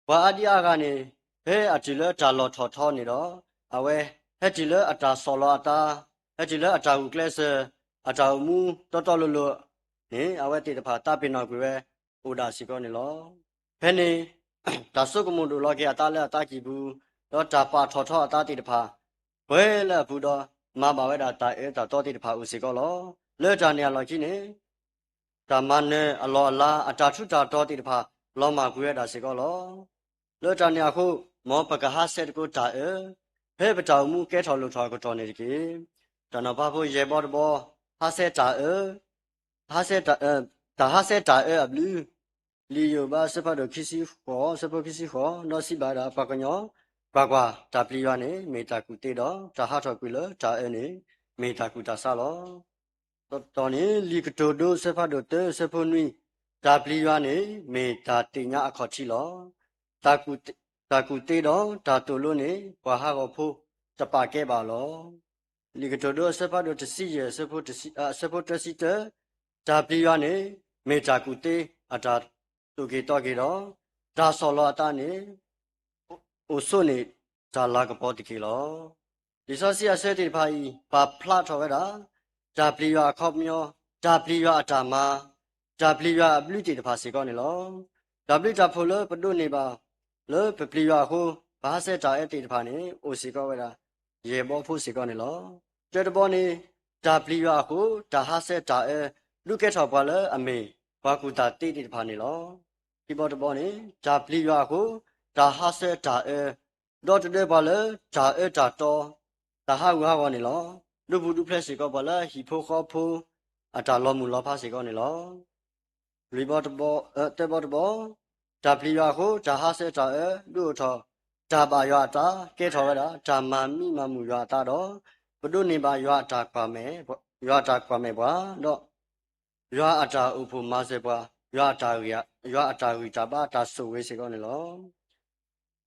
[SPEAKER 6] ဘာအဒီယာကနေဟဲအတီလဒါလောထောနေတော့အဝဲဟဲတီလအတာဆောလအတာဟဲတီလအတာကူကလစ်အတာမူတတော်လိုနေအဝဲတေတဖာတပင်တော်ကွယ်အိုဒါစီကောနေလောဖဲနေဒါစုကမုန်တို့လောကေအတာလဲအတာကြည့်ဘူးတော့ဒါပါထောအတာတေတဖာဘဲလဲဘူးတော့မပါဝဲတာတာအဲတာတော်တေတဖာဦးစီကောလောလဲတာနေလောကြီးနေဓမ္မနဲ့အလောလာအတာထုတာတော်တေတဖာလောမကွယ်တာစီကောလောလဲတာနေအခုမောပကဟာဆက်ကိုတာဟဲပတောင်မူကဲထော်လို့ထော်ကိုတော်နေကေတနဘာဖို့ရေဘောဘောဟာဆက်တာဟာဆက်တာဒါဟာဆက်တာအဘလူလီယိုဘာစဖတ်တော့ခီစီခေါ်စဖတ်ခီစီခေါ်နော်စီပါတာပကညောဘာကွာဒါပလီရွာနေမေတာကူတေတော့ဒါဟာထော်ကွေလဒါအနေမေတာကူတာဆလောတော်နေလီကတိုဒိုစဖတ်တော့တဲစဖုန်ဝီဒါပလီရွာနေမေတာတင်ညာအခေါ်ချီလောဒါကူတေတော့ဒါတူလို့နေဘာဟာကိုဖိုးတပါကဲပါလောလီကတိုဒိုစဖတ်တော့တစီရစဖုတစီစဖုတစီတဲဒါပလီရွာနေမေတာကူတေအတာတူကေတော့ကေတော့ဒါဆောလောအတာနေအိုဆုနေဒါလာကပေါ်တကေလောဒီစောစီအစဲတိဖိုင်ပါဖလာထော်ဝဲတာဒါပလီရွာခေါမျောဒါပလီရွာအတာမာဒါပလီရွာအပလူတီတဖာစီကောနေလောဒါပလီတာဖိုလပဒုနေပါလေပလီရွာဟိုဘာစဲတာအတီတဖာနေအိုစီကောဝဲတာရေဘောဖို့စီကောနေလောတဲတဘောနေဒါပလီရွာဟိုဒါဟာစဲတာလူကဲထော်ပါလေအမေဘာကူတာတိတဖာနေလောဒီဘောတဘောနေဒါပလီရွာကိုဒါဟာစဲဒါတော့တဲ့ပါလေဒါဒါတော့ဒါဟာဝါဝနေလောလူဘူးဒုဖလက်စီကောပါလေဟီဖိုခေါဖိုအတာလောမူလောဖာစီကောနေလောရီဘောတဘောတဲ့ဘောတဘောဒါပလီရွာကိုဒါဟာစဲဒါလူထော်ဒါပါရွာတာကဲထော်ရတာဒါမာမိမမှုရွာတာတော့ဘုဒ္ဓနေပါရွာတာကွာမယ်ရွာတာကွာမယ်ကွာတော့ရွာအတာဥဖို့မဆေပွားရွာအတာရီတာပါဒါဆိုဝေးစီကောနေလော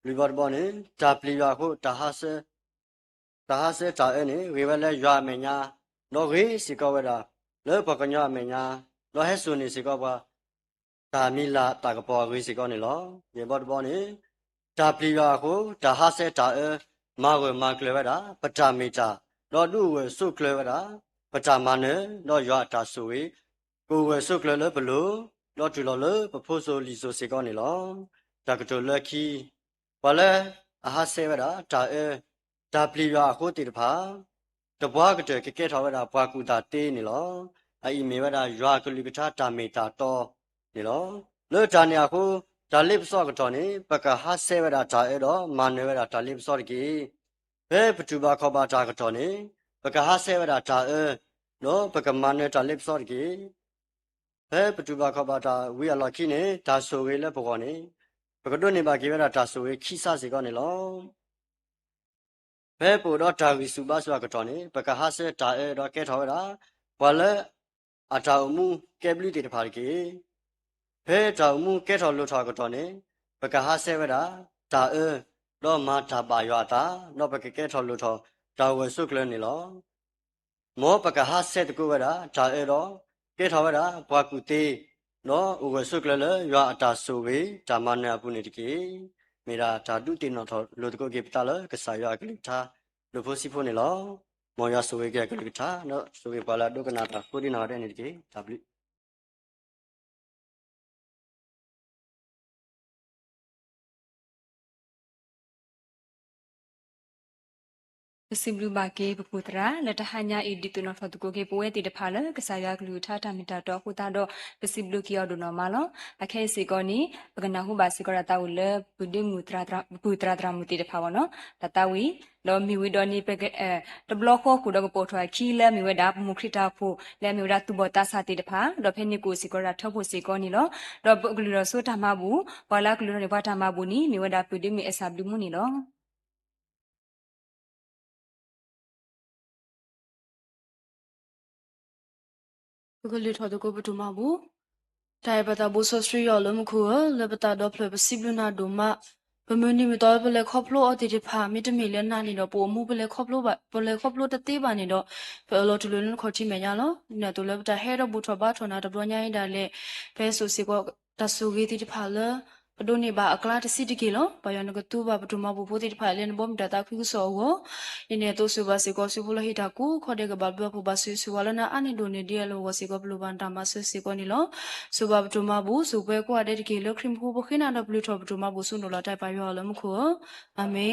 [SPEAKER 6] လူဘောဘောနေဒါပလီရွာကိုဒါဟာစဲတာနေဝေဝဲလဲရွာမညာတော့ဝေးစီကောဝဲတာလဲပကညာမညာတော့ဟဲဆုနေစီကောပါဒါမီလာတာကပေါ်ဝေးစီကောနေလောရေဘောဘောနေဒါပလီရွာကိုဒါဟာစဲတာမာဝဲမာကလဝဲတာပတာမီတာတော့ဒုဝဲဆုကလဝဲတာပတာမနဲ့တော့ရွာတာဆိုဝေးကိုဝဲဆုကလလဲဘလို့ လောတူလောလပဖို့ဆိုလီဆိုစေကောနေလောတာကတိုလက်ခီဘာလဲအဟာဆေဝရာတာဒါပလီယာခိုတီတဖာတဘွားကတဲ့ကဲထောဝရာဘွားကူတာတေးနေလောအိမေဝရာရွာကလူကတာမေတာတော်နေလောလောတာနေအခုဒါလိပစောကတော်နေပကဟာဆေဝရာတာတော့မန်နေဝရာတာလိပစောတကီဘဲပတူဘာခောပါတာကတော်နေပကဟာဆေဝရာတာနော်ပကမန်နေတာလိပစောတကီဘဲပတူဘာခောပါတာဝီအလော်ခိနေဒါဆိုဝေလဲဘောနေပကတွနေပါကေဝရာဒါဆိုဝေခိစားစီကောနေလောဘဲပိုတော့ဒါဝီစုပါဆိုကတော်နေပကဟာဆေတာတော့ကဲထောရာဘွာလဲအတာအမှုကဲဘလီတေတဖာကေဘဲတာအမှုကဲထောလို့ထောကတော်နေပကဟာဆေဝရာတာတော့မာတာပါရွာတာတော့ပကကဲထောလို့ထောတာဝဲဆုကလနေလောမောပကဟာဆေတကူဝရာတာတော့ကဲထောဝရာဘွာကူတေနော်ဥဝဆုကလလရွာအတာဆိုဝေဓမ္မနာပုနေတကေမေရာဓာတုတေနောထောလို့တကောကေပတလကဆာရွာကလိထာလို့ဖို့စီဖို့နေလောမောရဆိုဝေကကလိထာနော်ဆိုဝေပါလာဒုကနာတာကိုဒီနာတဲ့နေတကေဒါပလိ
[SPEAKER 3] ပစီဘလူဘာကေပပူတရာလတဟညာအီဒီတူနော်ဖတ်ကိုကေပွဲတီတဖာလကဆာယကလူထာတာမီတာတော့ခုတာတော့ပစီဘလူကီယောဒနော်မာလောအခဲစီကောနီပကနာဟုဘာစီကောရတာဝလပုဒိမူတရာပူတရာတရာမူတီတဖာဝနော်တတဝီလောမီဝီဒိုနီပကတဘလခောခုတော့ပေါ်ထွာခီလဲမီဝဒါမုခရတာဖို့လဲမီဝဒါတူဘတာစာတီတဖာတော့ဖဲနီကိုစီကောရထောက်ဖို့စီကောနီလောတော့ဂလူရဆိုတာမဘူးဘာလာဂလူရဘာတာမဘူးနီမီဝဒါပုဒိမီအဆပ်လူမူနီလော
[SPEAKER 2] ဘကလေးထော်တကိုပတူမဘူးတိုင်ပတာဘူဆိုစထရီယောလမခုလပတာတော့ဖလပစီဘလနာဒိုမဘမနီမတော်ပလေခေါပလိုအတီတဖာမီတမီလနာနေတော့ပိုမှုပလေခေါပလိုပါပလေခေါပလိုတတိပါနေတော့ဘလောတူလနခေါတိမညာလောနေတူလပတာဟဲတော့ဘူထဘာထနာတဘညိုင်းဒါလေဘဲဆိုစီကောတဆူဂီတီတဖာလပဒိုနေပါအကလာတစီတကီလောဘယနကတူပါပတူမဘူဖိုတီတဖာလေနဘမဒတာခိဆောကိုယနေတော့ဆူပါစီကောဆူဖလဟိတာကူခေါ်တဲ့ကဘဘဘူပါဆူဆူဝလနာအနိဒိုနေဒီယလောဝစီကောဘလူဘန်တာမဆူစီကောနီလောဆူပါပတူမဘူဆူပွဲကွာတဲ့တကီလောခရင်ခုဘခိနာတော့ဘလူထောပတူမဘူဆူနိုလာတိုက်ပါရောလမခုအာမေ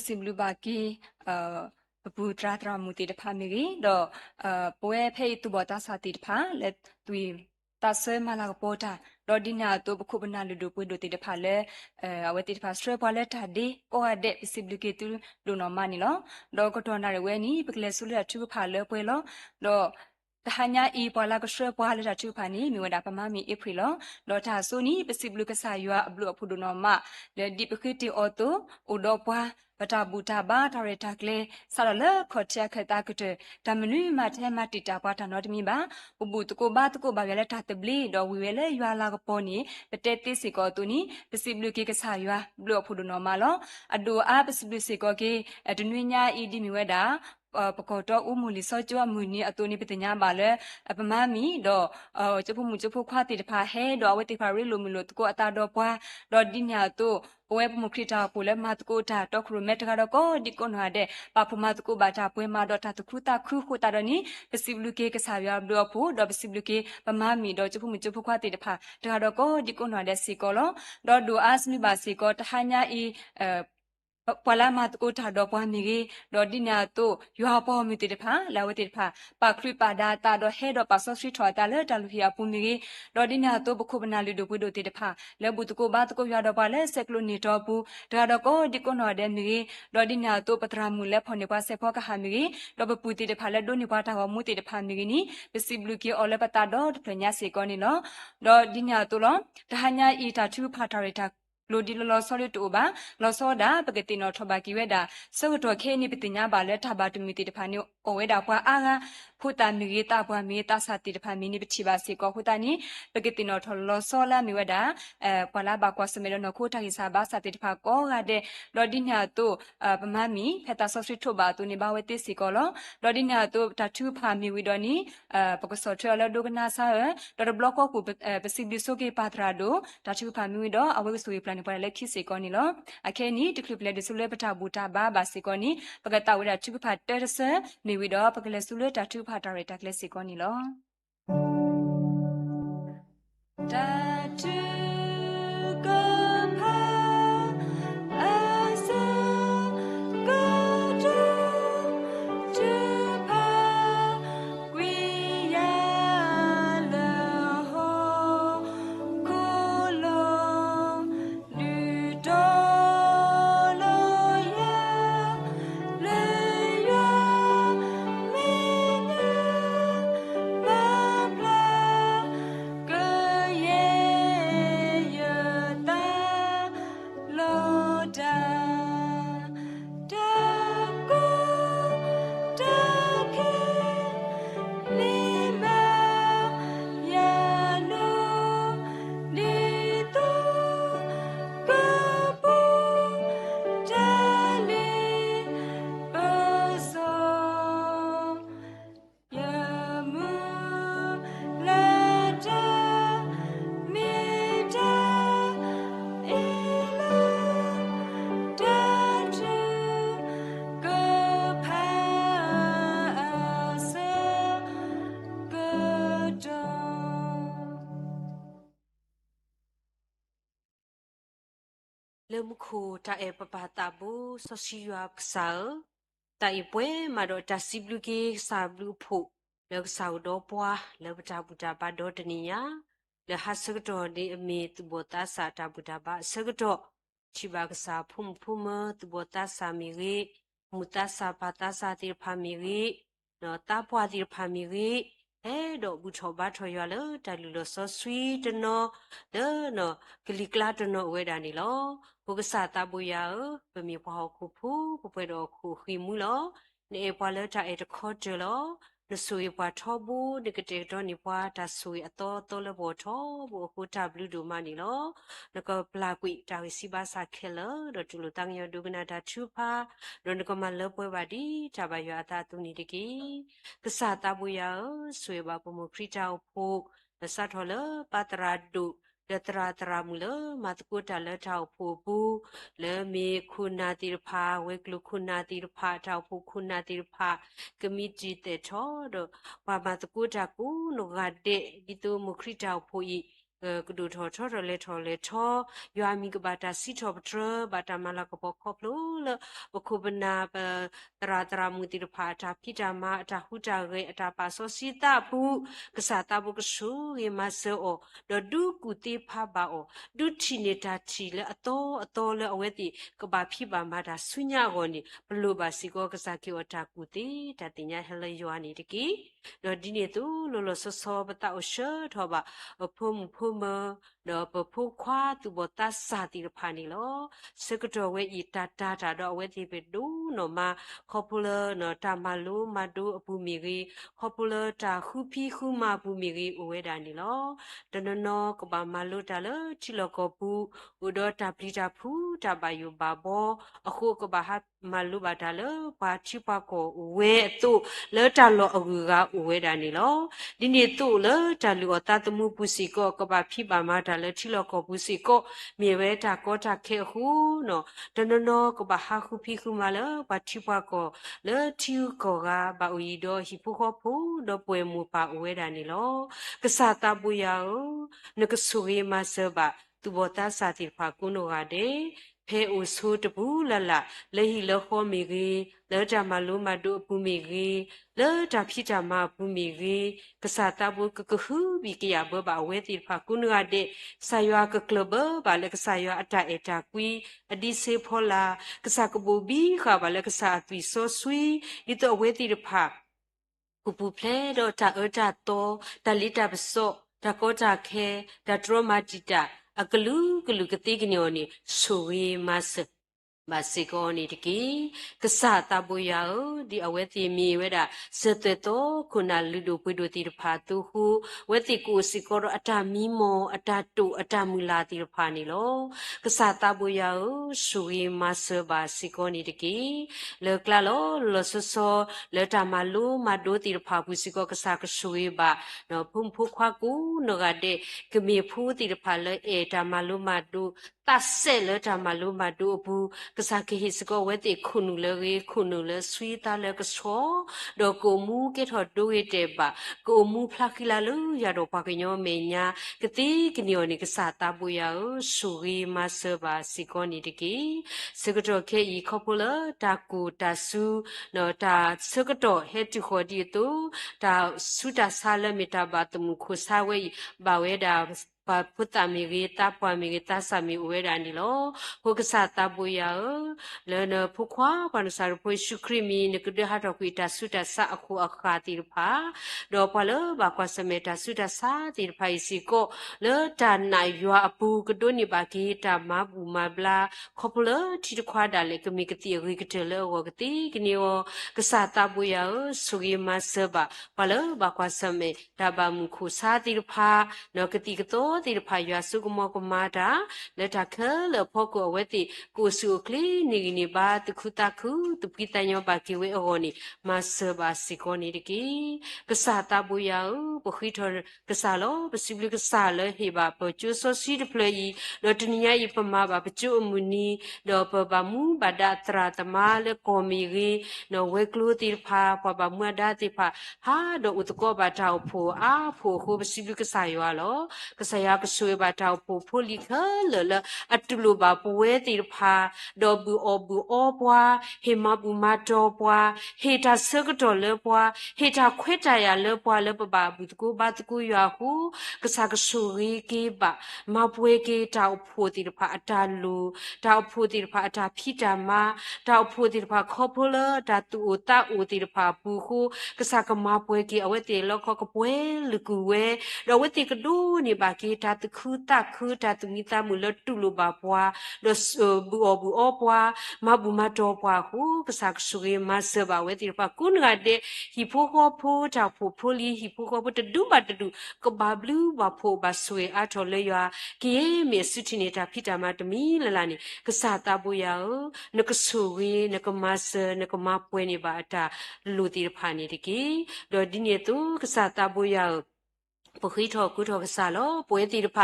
[SPEAKER 3] สิบลูบากีบูตราตรามุติดพามิรีดอป่วยเพยตุบอตาสาติดพาและตุยตาเซมาลากปอตาดอดินาตัวบุคุบนาลุดูปุยดูติดพาเลอเวติดพาสเตรปอเลตาดีก็อเดสิบลูกีตุดูนอมานี่ลอดอกตอนาเรเวนี่ปกเลสุเลตุพาเลปุยลอดอတဟညာဤပွာလာကဆွဲပွာလာချူဖာနီမြဝဒပမမီဧပြီလလောတာဆိုနီပစိဘလူကဆာယွာအဘလူအဖုဒနောမလေဒီပခိတီအောတိုဥဒောပွာပတာဘူတာဘာတာရတာကလေဆာလခေါ်ချက်ခတာကတဲ့တမနုမထဲမတီတာပွားတာနော်တမီပါဥပုတကိုဘာတကိုဘာရလက်တာတဘလီဒေါ်ဝီဝဲလေယွာလာကပေါ်နီပတဲတိစီကောတူနီပစိဘလူကေကဆာယွာဘလူအဖုဒနောမလောအဒိုအာပစိဘလူစီကောကေဒနွေညာဤဒီမြဝဒါปกติอุมูลิซอจวมูนีอตัวนี้เป็นญาบาเลยปมามีดอจะพูมุจะพูควาติดพาเฮดอเวติพาริลุมิโลตโกอตาดอปวาดอดิญาโตโอเวปมุคริตาปุเลมาตโกตาตอครุเมตกาดก็ดิกอนหาเดปาพมาตโกบาตาปุเอมาดอตาตครุตาครุโคตาดนี้เปสิบลูเกกษายาดอพูดอเปสิบลูเกปมามีดอจะพูมุจะพูควาติดพาตกาดก็ดิกอนหาเดสิกอลดอดูอาสมิบาสิกอตหาญาอีปลามาตโกตาดอปวามีเกดอดิญาโตยอปอมีติดพาลาวติดพาปาคริปาดาตาดอเฮดอปาซอสริทอตาเลตาลุฮิอาปุมีเกดอดิญาโตบคุบนาลิโดปุโดติดพาเลบุตโกบาตโกยาดอปาเลเซกโลนิตอปูตาดอก็ดิกอนอเดมีเกดอดิญาโตปตรามูเลพอนิปาเซพอกะหามีเกดอปปุติดพาเลโดนิปาตาหมุติดพามีเกนีเปสิบลูเกอเลปตาดอพญาเซกอนิเนาะดอดิญาโตลอตหญาอีตาทุพาตาเรตาလိုဒီလောဆော်ရတူဘာလောဆောဒါပကတိနောထဘကီဝဲဒါဆောတော်ခဲနိပတိညာဘာလဲထဘာတမီတိတဖာနိအဝဲဒါပွာအာငါဖုတာမီတာပွာမီတာစာတိတဖာမီနိပတိပါစီကောဖုတာနိပကတိနောထလောဆောလာမီဝဲဒါပွာလာဘာကွာစမေလနောခိုတာကိစာဘာစာတိတဖာကောဂါတဲ့လောဒီညာတုပမမီဖက်တာဆော့စရထုဘာတုနိဘာဝဲတိစီကောလောလောဒီညာတုတထူဖာမီဝီဒနီပကဆောထရလဒုကနာဆာဒေါ်ဘလော့ကောကူပစီဘီဆိုကေပါထရာဒိုတထူဖာမီဝီဒအဝဲဆိုပလန်ပလက်ခိစေကောနီလောအခဲနီတကလပလက်ဒဆူလေပတာဘူတာဘာဘာစေကောနီပကတာဝရချူဖာတဲရဆမီဝီဒပကလက်ဆူလေတထူဖာတာရတကလက်စေကောနီလောတထူ
[SPEAKER 7] เลมคูตาเอปปาตาบูสชิยากษาตาอีป่วยมาดอตาซิบลูเกซาบลูผูเลกสาวดอปัวเลปตาบุตาบาดอตนียาเลฮัสกดอเดอเมตุบตาสาตาบุตาบาสกดอชิบากษาพุ่มตุบตาสามิเรมุตาสาปาตาสาติพามิเรนอตาปัวติพามิเรดอกบุชอบาทอยาเลตาลุลซอสวีตนอนอกลิกลาตนอเวดานิลอบุกษาตาบุยาเปมีพอคูผู้ปุเปดอคูขีมุลอเนเอปาเลตาเอตคอเจลอนสุยปาทอบูดิกเตดอนิปาตาสุยอตอตอเลบอทอบูคูตาบลูดูมานิลอแล้วก็ปลากุยตาวิสิบาสาเคลดอจุลุตังยอดูกนาดาชูพาดอนก็มาเลปวยบาดีตาบายาตาตุนิดิกีกษาตาบุยาสุยบาปมุคริจาผูและสัทอเลปาตราดุเลตราตรามุเลมาตกุตาเลทาวผูบูเลมีคุณนาติรพาเวกลุคุณนาติรพาทาวผูคุณนาติรพากมิจิเตทอดว่ามาตกุตากูนกาเดดิตุมุคริจาผูอี กดูทอทอเลทอยามีกบาตาสิทอปตรบาตามาลากบคอบโลเลบคุบนาปตรามุติรพาตาพิจามาตาหุจาเรตาปาโซสิตาภูกษาตาบุกสูเยมาเซโอดดูกุติภาบาโอดูทิเนตาทีเลอโตเลอเวติกบาพิบามาดาสุญญาโกนิปลูบาสิโกกษากิอตากุติตาติญาเฮลยวานิตกีดดิเนตุโลโลโซโซบตาโอเชทอบาพุ่มတော့ပဖို့ခွာသူဘတာစာတိရဖာနီလောစကတော်ဝဲဤတာတော့ဝဲတိပေဒူနော်မခေါပလနော်တာမလူမဒူအပူမီရီခေါပလတာခုဖီခုမပူမီရီဝဲတာနီလောတနနောကဘာမလူတာလချီလကောပူဥဒတာပလီတာဖူတာဘယုဘာဘောအခုကဘာဟာမလူဘာတာလဘာချိပကောဝဲတုလဲတာလောအကူကဝဲတာနီလောဒီနေ့တုလဲတာလူအတတမှုပူစီကောကဘာဖိပါမတာလဲချီလောကောပူစီကောမြေဝဲတာကောတာခဲဟုနော်တနနောကဘာဟာခုဖိခုမလဲဘာချိပကောလဲချီကောကဘာဝီဒိုဟိဖူခောဖူဒပွဲမူပါဝဲတာနီလောကစားတာဘူယာနကဆူရီမဆဘာသူဘောတာစာတိဖာကုနိုကတဲ့ဖဲအိုဆိုတဘူးလလလေဟီလခောမီကြီးလဲတာမလုံးမတို့ပူမီကြီးလဲတာဖြစ်တာမပူမီကြီးကစားတာဘူးကခုဘီကရဘဘဝဲတိဖာကုနိုကတဲ့ဆာယွာကကလဘဘာလဲကဆာယွာအတာအတာကွီအဒီစေဖောလာကစားကဘူဘီခါဘာလဲကစားအသွီဆိုဆွီဒီတော့ဝဲတိဖာကူပူဖလဲတော့တာတော့တလီတာပစောတာကောတာခဲတာဒရမတီတာအကလူကတိကညောနီဆိုဝေမတ်ဘာစီကောနီတကီကစားတဘူယာဒီအဝဲတီမီဝဲတာစတဲ့တော့ခုနလူတို့ပွေတို့တီတဖာသူဟုဝဲတီကိုစီကောအတာမီမောအတာတူအတာမူလာတီတဖာနီလောကစားတဘူယာဆိုဝေမတ်ဘာစီကောနီတကီလေကလာလောဆဆောလေတာမလူမဒိုတီတဖာဘူးစီကောကစားကဆွေဘာနော်ဖုန်ဖုခွာကူနော်ကတဲ့ကမေဖူးတီတဖာလေအေတာမလူမဒိုတဆဲလေတာမလူမဒိုဘူးကစားကဟိစကောဝဲတိခုနူလေဆွီတာလေကဆောဒေါ်ကိုမူကေထော်ဒိုရတဲ့ပါကိုမူဖလာခိလာလူရတော့ပါကညောမေညာကတိကညောနိကစားတာဘူယာဆူရီမဆဘာစီကောနီတကီစကတော့ခေဤခေါပလတာကူတာဆူနော်တာစကတော့ဟက်တူခေါ်ဒီတူတာဆူတာဆာလမီတာဘာတမှုခုဆာဝဲဘာဝဲတာပါพุตตามีเกตาปวามีเกตาสามีอุเวดานิโลโหกษาตาบุยาเลนพุควาปานุสารพุชุครีมีนกเดหะตอกุตาสุตาสะอคูอคาติรภาดอปะเลบาควาสเมตาสุตาสาติรภาอิสิโกเลตานายยัวอปูกโดนิบาเกตามาบูมาบลาขอปเลทิตควาดาเลกมีกติริกเตเลโอกติกนิโอกษาตาบุยาสุกิมาเสบาปะเลบาควาสเมตาบามุคุสาติรภานกติกโตติรพายาสุกมกมาดาเลตาเคเลพอกัวเวติกูสุคลีนิบาตคุตาคุตุปิตาญบากิเวโอนิมาเสบาสิโกนิตกีกษาตาบุยาปခိทอกษาโลปสิบลิกษาเลเฮบาปจุโซซีดเพลยีโดตนิยาอิปมาบาปจุอมุนีโดปบามูบาดาตราตมาเลโกมิรีโนเวกลูติรพาปบามัวดาติพาฮาโดอุตโกบาดาโพอาโพโคปสิบลิกษายาโลกษายากสวยบาดาโพโพลิเคเลอัตุลูบาปเวติรพาโดบูอปวาเฮมาบูมาโตปวาเฮตาเซกโตเลปวาเฮตาเควตายาเลปวาเลปบาบุตกูบาตกูยาหูกษากสวยเกบามาปเวเกตาโพติรพาตาลูตาโพติรพาตาพิจามาตาโพติรพาคอพเลตาตูตาอูติรพาปูคูกษากมาปเวเกอเวติลคอกปเวลกูเวดอเวติกดูนี่บาเกตาตคูตาคูตาตุมิตามุลตุลูบาปวาดบูอปวามาบูมาโตปวาหูกษากสวยมาเสบาเวติรพากุนกาเดฮิโพโคโพตาโพโพลีฮิโพโคโพตดูบาตดูกบาบลูบาโพบาสวยอาทอเลยาเกเมสุติเนตาพิตามาตมีละลานี่กษาตาบุยานกสวยนกมาเสนกมาปวยนี่บาตาลูติรพานี่ตะกีดอดิเนตุกษาตาบุยา ပခိထောကုထောကစားလောပွဲတိရဖ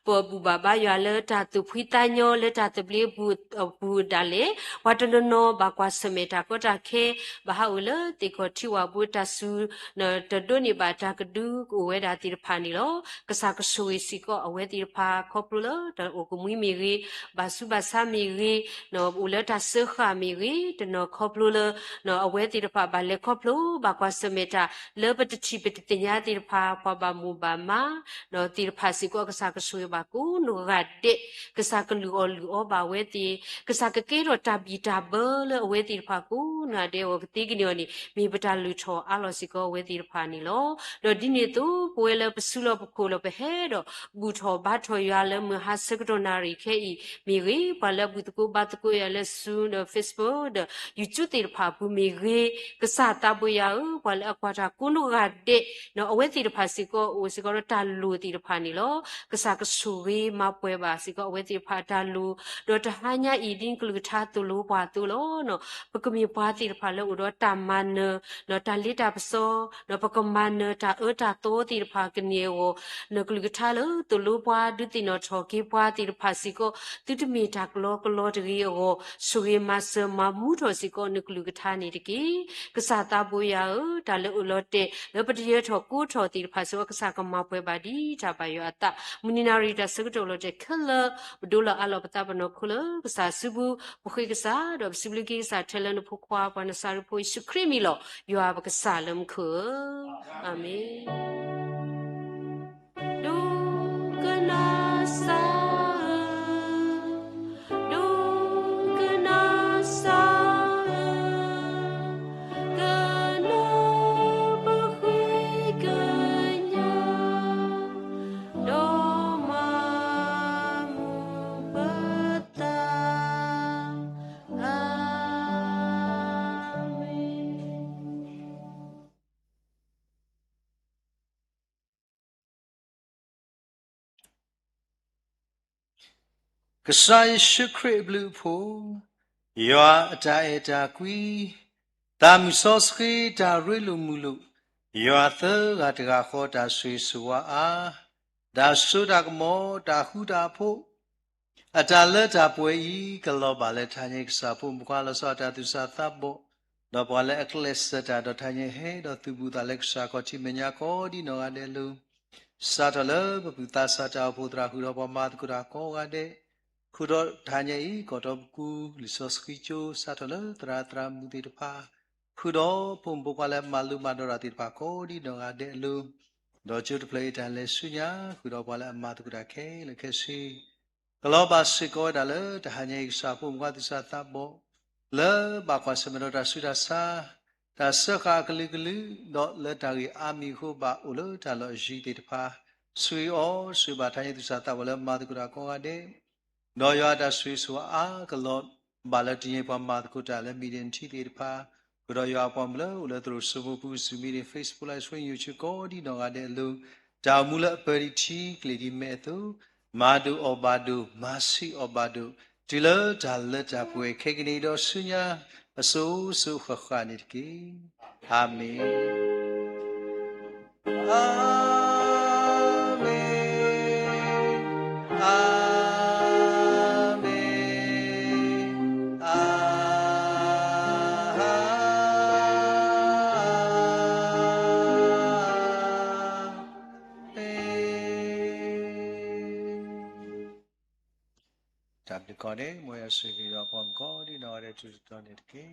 [SPEAKER 7] ပဘူဘာဘာရွာလတာသူဖိတညောလတာတပလီဘူဒါလေဝတ်တနနောဘာကွာစမေတာကိုတာခေဘာဟာလတေကိုတီဝဘူတဆူနတဒိုနိဘာတာကဒူကိုဝဲတာတိရဖာနီလောကစားကဆူစီကိုအဝဲတိရဖာခေါပလတအိုကမွီမီရီဘာစုဘာဆာမီရီနော်ဦးလတာဆခာမီရီတနော်ခေါပလနော်အဝဲတိရဖာဘာလေခေါပလဘာကွာစမေတာလောပတချီပတတင်ညာတိရဖာပဘာမူဘာမာနော်တိရဖာစီကိုကစားကဆူဘာကူနူရတ်တေကစားကလူအောဘာဝဲတီကစားကကေရောတာဘီတာဘလအဝဲတိရဖာကူနာဒေဝတိကညောနီမိပတာလူချောအလောစီကိုဝဲတိရဖာနီလောတော့ဒီနေ့သူပွဲလပစုလပကိုလပဟဲတော့ဘူထောဘာထောရွာလမဟာစကဒနာရီခဲဤမိရီဘာလဘူတကိုဘတ်ကိုရလဲဆူနော် Facebook ဒ YouTube တိရဖာဘူမိရီကစားတာပွေရဘာလအကွာတာကုနုရတဲ့နော်အဝဲတိရဖာစီကိုအိုစီကိုတာလူတိရဖာနီလောကစားကဆူရီမပွဲပါစီကိုအဝဲတိရဖာတာလူတော့တဟညာဤဒင်းကလူထားသူလိုပါသူလောနော်ပကမီပွားတိရဖာလောတော့တာမန်နော်တာလီတာပစောနော်ပကမန်တာတာတိုးတိရဖာကနေဝနော်ကလူထားလောသူလိုပွားဒုတိနော်ချော်ကေပွားတိရဖာစီကိုတိတမီတာကလောတရီကိုဆူရီမဆမမူထောစီကိုနကလူထားနေတကီကစားတာပွေရတာလောလောတဲ့လောပတရထောကိုထောတိရဖာဆိုကစားကမပွဲပါဒီတာပါယောအတမူနီနာရီတာစကတိုလောတဲ့ခလဘဒိုလာအလောပတာပနောခလကစားစုဘူးပခိကစားတော့စဘလီကစားထလန်ဖို့ခွာပနစားဖို့စုခရမီလောယောအပကစားလမ်ခအာမင်ဒုကနာစာဒုကနာစာကနာပခိကညာဒေါမာမူပတာအာမင်
[SPEAKER 8] ကစားရှိခရဘလူဖို့ယောအတာအတာကွီတာမစောစခိတာရလူမူလူယောသကတကခေါ်တာဆွေဆွာအားဒါဆုတာကမောတာဟူတာဖို့အတာလက်တာပွဲဤကလောပါလက်ထိုင်ကစားဖို့မကွာလစောတာသူစားသဘောတော့ပါလက်အခလက်စတာတော့ထိုင်ဟဲတော့သူဘူးတာလက်စားကောချိမညာကောဒီနော်ရတဲ့လူစားတော်လဘပူတာစားတာဖို့တရာဟူတော့ပမာတကူတာကောရတဲ့ခုတော့ဒါညေကတော့ကူလီဆော့စကီချိုစားတော်လတရာတရာမူတီတဖာခုတော့ပုံပကလည်းမလူမတော်ရတိတဖာကောဒီနော်ရတဲ့လူတော့ကျုပ်ပလေးတန်လဲဆုညာခုတော့ပါလဲအမတကူတာခဲလက်ခဲစီကလောပါစကောဒါလေဒါညေစားဖို့မကတိစားသဘောလေဘာကွာစမရတာဆုဒါစာဒါစခါကလေးကလေးတော့လက်တာကြီးအာမီခုပါဦးလို့ဒါလို့ရှိတဲ့တဖာဆွေဩဆွေပါထိုင်သူစားသဘောလေမတကူတာကောရတဲ့နော်ရတာဆွေဆိုအားကလောဘာလတီယေပမာတကူတာလေမီဒင်တီတဲ့တဖာကတော့ရပါမလို့လေသူစဘူပူစမီတဲ့ Facebook Live ဆွေ YouTube ကိုဒီတော့ရတဲ့လူတာမူလပရိတီကလေးဒီမဲ့သူမာဒူအော်ဘာဒူမာစီအော်ဘာဒူဒီလဒါလက်တာပွေခေကနေတော့ဆုညာအစိုးဆုခခနိတကေအာမင်အာမင်အာမင်အာတပ်ဒီကောနေမွေဆွေပြီးတော့ပုံကောဒီနော်တဲ့သူတော်နေတကေ